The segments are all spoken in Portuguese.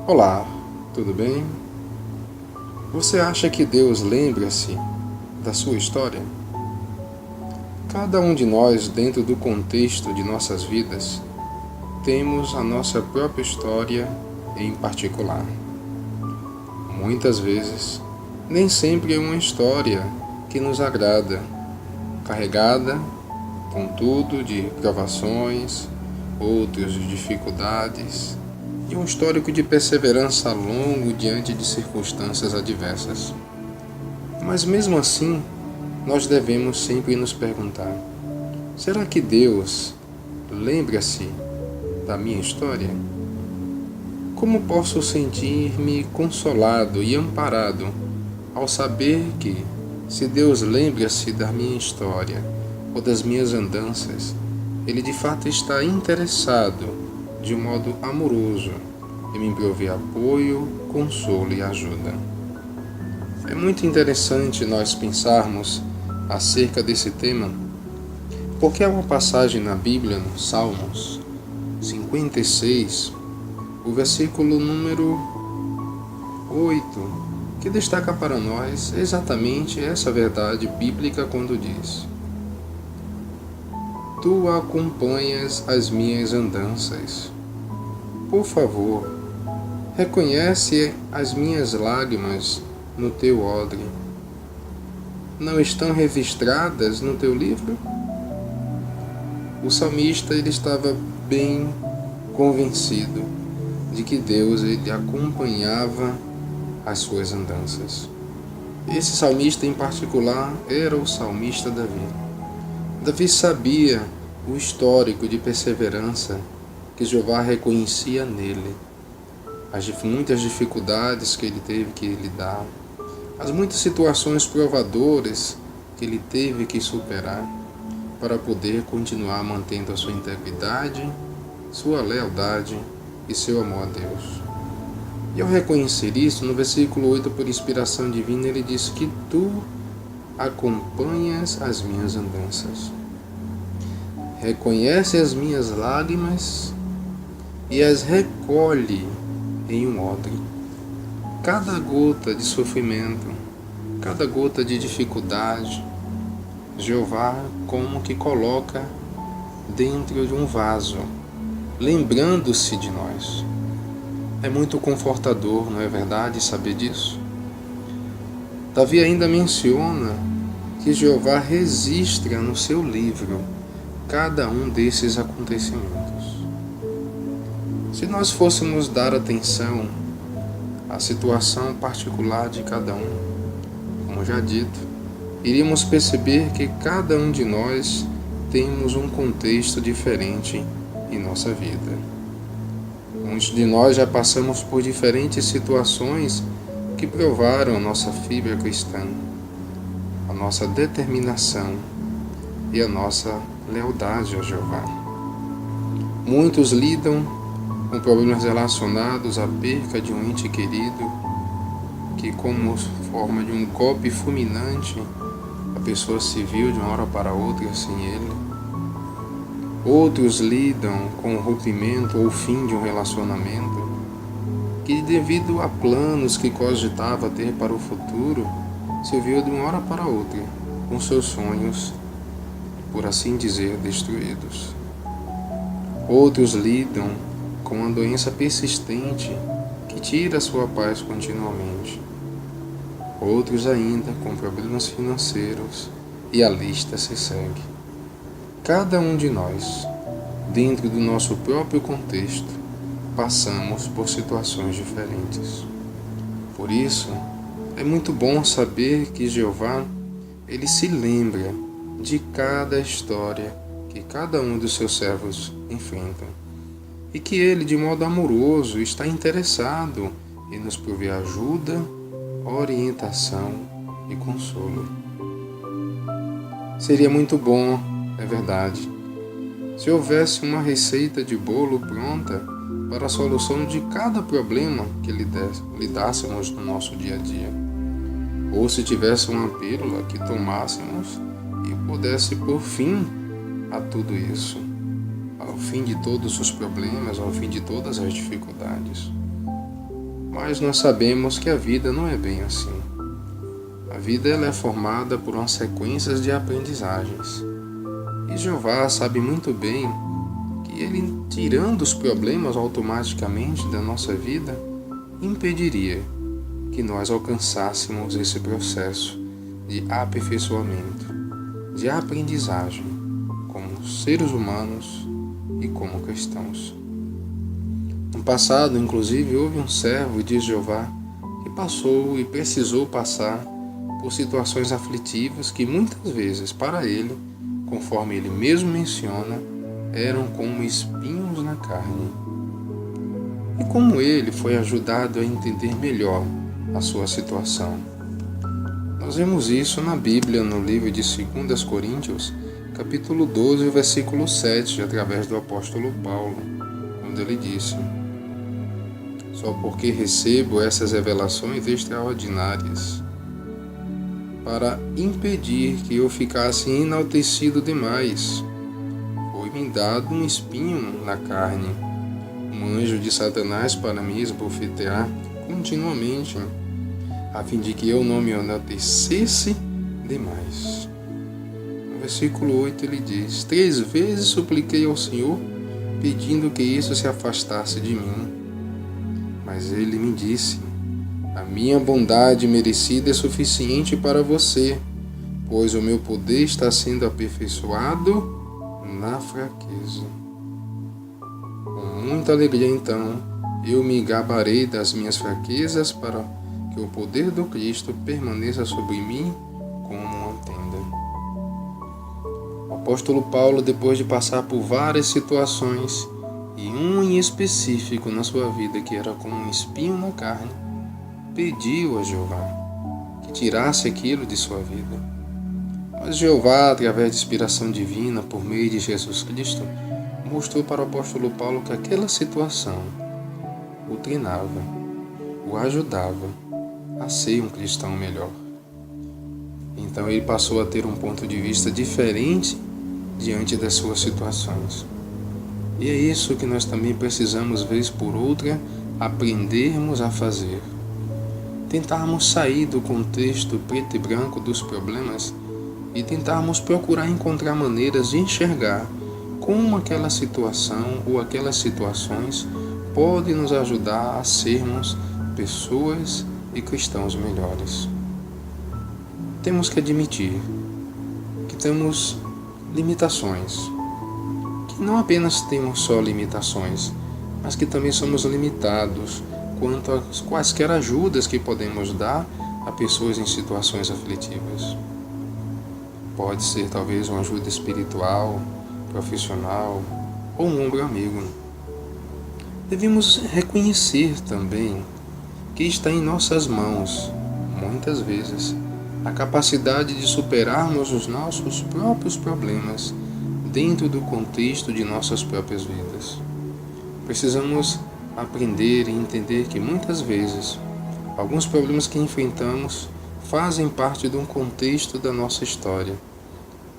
Olá, tudo bem? Você acha que Deus lembra-se da sua história? Cada um de nós, dentro do contexto de nossas vidas, temos a nossa própria história em particular. Muitas vezes, nem sempre é uma história que nos agrada, carregada, contudo, de provações, outros de dificuldades, e um histórico de perseverança longo diante de circunstâncias adversas. Mas mesmo assim, nós devemos sempre nos perguntar: será que Deus lembra-se da minha história? Como posso sentir-me consolado e amparado ao saber que, se Deus lembra-se da minha história ou das minhas andanças, Ele de fato está interessado de um modo amoroso em me prover apoio, consolo e ajuda? É muito interessante nós pensarmos acerca desse tema, porque há uma passagem na Bíblia, no Salmos 56, o versículo número 8, que destaca para nós exatamente essa verdade bíblica quando diz: Tu acompanhas as minhas andanças. Por favor, reconhece as minhas lágrimas no teu odre. Não estão registradas no teu livro? O salmista ele estava bem convencido de que Deus ele acompanhava as suas andanças. Esse salmista em particular era o salmista Davi. Davi sabia o histórico de perseverança que Jeová reconhecia nele, as muitas dificuldades que ele teve que lidar, as muitas situações provadoras que ele teve que superar para poder continuar mantendo a sua integridade, sua lealdade e seu amor a Deus. E ao reconhecer isso, no versículo 8, por inspiração divina, ele diz que tu acompanhas as minhas andanças. Reconhece as minhas lágrimas e as recolhe em um odre. Cada gota de sofrimento, cada gota de dificuldade, Jeová como que coloca dentro de um vaso, lembrando-se de nós. É muito confortador, não é verdade, saber disso? Davi ainda menciona que Jeová registra no seu livro cada um desses acontecimentos. Se nós fôssemos dar atenção à situação particular de cada um, como já dito, iríamos perceber que cada um de nós temos um contexto diferente em nossa vida. Muitos de nós já passamos por diferentes situações que provaram a nossa fibra cristã, a nossa determinação e a nossa lealdade a Jeová. Muitos lidam com problemas relacionados à perca de um ente querido, que como forma de um golpe fulminante, a pessoa se viu de uma hora para outra sem ele. Outros lidam com o rompimento ou o fim de um relacionamento, que devido a planos que cogitava ter para o futuro, se viu de uma hora para outra com seus sonhos, por assim dizer, destruídos. Outros lidam com uma doença persistente que tira a sua paz continuamente. Outros ainda com problemas financeiros, e a lista se segue. Cada um de nós, dentro do nosso próprio contexto, passamos por situações diferentes. Por isso, é muito bom saber que Jeová, ele se lembra de cada história que cada um dos seus servos enfrenta, e que ele, de modo amoroso, está interessado em nos prover ajuda, orientação e consolo. Seria muito bom, é verdade, se houvesse uma receita de bolo pronta para a solução de cada problema que lidássemos no nosso dia a dia, ou se tivesse uma pílula que tomássemos e pudesse pôr fim a tudo isso, ao fim de todos os problemas, ao fim de todas as dificuldades. Mas nós sabemos que a vida não é bem assim. A vida ela é formada por uma sequência de aprendizagens. E Jeová sabe muito bem que ele, tirando os problemas automaticamente da nossa vida, impediria que nós alcançássemos esse processo de aperfeiçoamento, de aprendizagem, como seres humanos e como cristãos. No passado, inclusive, houve um servo de Jeová que passou e precisou passar por situações aflitivas que muitas vezes para ele, conforme ele mesmo menciona, eram como espinhos na carne. E como ele foi ajudado a entender melhor a sua situação. Nós vemos isso na Bíblia, no livro de 2 Coríntios, capítulo 12, versículo 7, através do apóstolo Paulo, onde ele disse: só porque recebo essas revelações extraordinárias, para impedir que eu ficasse enaltecido demais, foi-me dado um espinho na carne, um anjo de Satanás para me esbofetear continuamente, a fim de que eu não me enaltecesse demais. No versículo 8 ele diz: 3 vezes supliquei ao Senhor, pedindo que isso se afastasse de mim. Mas ele me disse: a minha bondade merecida é suficiente para você, pois o meu poder está sendo aperfeiçoado na fraqueza. Com muita alegria, então, eu me gabarei das minhas fraquezas para que o poder do Cristo permaneça sobre mim como uma tenda. O apóstolo Paulo, depois de passar por várias situações, e um em específico na sua vida que era como um espinho na carne, pediu a Jeová que tirasse aquilo de sua vida. Mas Jeová, através de inspiração divina por meio de Jesus Cristo, mostrou para o apóstolo Paulo que aquela situação o treinava, o ajudava a ser um cristão melhor. Então ele passou a ter um ponto de vista diferente diante das suas situações. E é isso que nós também precisamos, vez por outra, aprendermos a fazer. Tentarmos sair do contexto preto e branco dos problemas e tentarmos procurar encontrar maneiras de enxergar como aquela situação ou aquelas situações podem nos ajudar a sermos pessoas e cristãos melhores. Temos que admitir que temos limitações, que não apenas temos só limitações, mas que também somos limitados quanto a quaisquer ajudas que podemos dar a pessoas em situações aflitivas. Pode ser talvez uma ajuda espiritual, profissional ou um ombro amigo. Devemos reconhecer também que está em nossas mãos, muitas vezes, a capacidade de superarmos os nossos próprios problemas dentro do contexto de nossas próprias vidas. Precisamos aprender e entender que muitas vezes alguns problemas que enfrentamos fazem parte de um contexto da nossa história,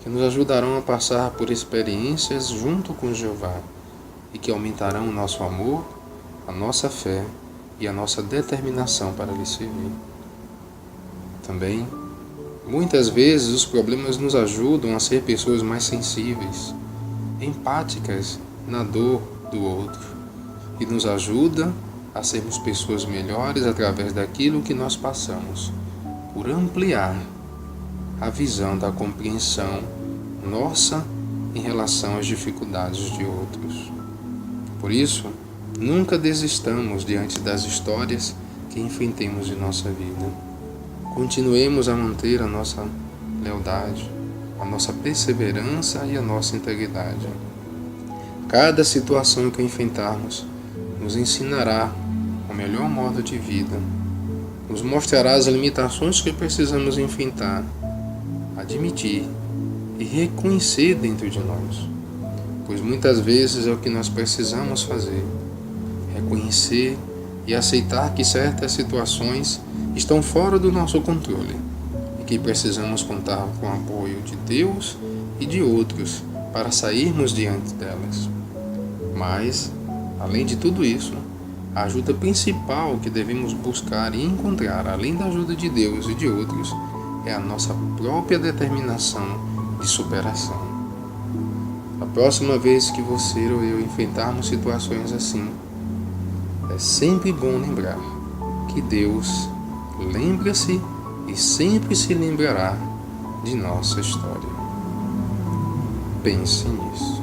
que nos ajudarão a passar por experiências junto com Jeová e que aumentarão o nosso amor, a nossa fé e a nossa determinação para lhe servir. Também, muitas vezes os problemas nos ajudam a ser pessoas mais sensíveis, empáticas na dor do outro, e nos ajuda a sermos pessoas melhores através daquilo que nós passamos, por ampliar a visão da compreensão nossa em relação às dificuldades de outros. Por isso, nunca desistamos diante das histórias que enfrentemos em nossa vida. Continuemos a manter a nossa lealdade, a nossa perseverança e a nossa integridade. Cada situação que enfrentarmos nos ensinará o melhor modo de vida, nos mostrará as limitações que precisamos enfrentar, admitir e reconhecer dentro de nós, pois muitas vezes é o que nós precisamos fazer, reconhecer e aceitar que certas situações estão fora do nosso controle e que precisamos contar com o apoio de Deus e de outros para sairmos diante delas. Mas, além de tudo isso, A ajuda principal que devemos buscar e encontrar, além da ajuda de Deus e de outros, é a nossa própria determinação de superação. A próxima vez que você ou eu enfrentarmos situações assim, é sempre bom lembrar que Deus lembra-se e sempre se lembrará de nossa história. Pense nisso.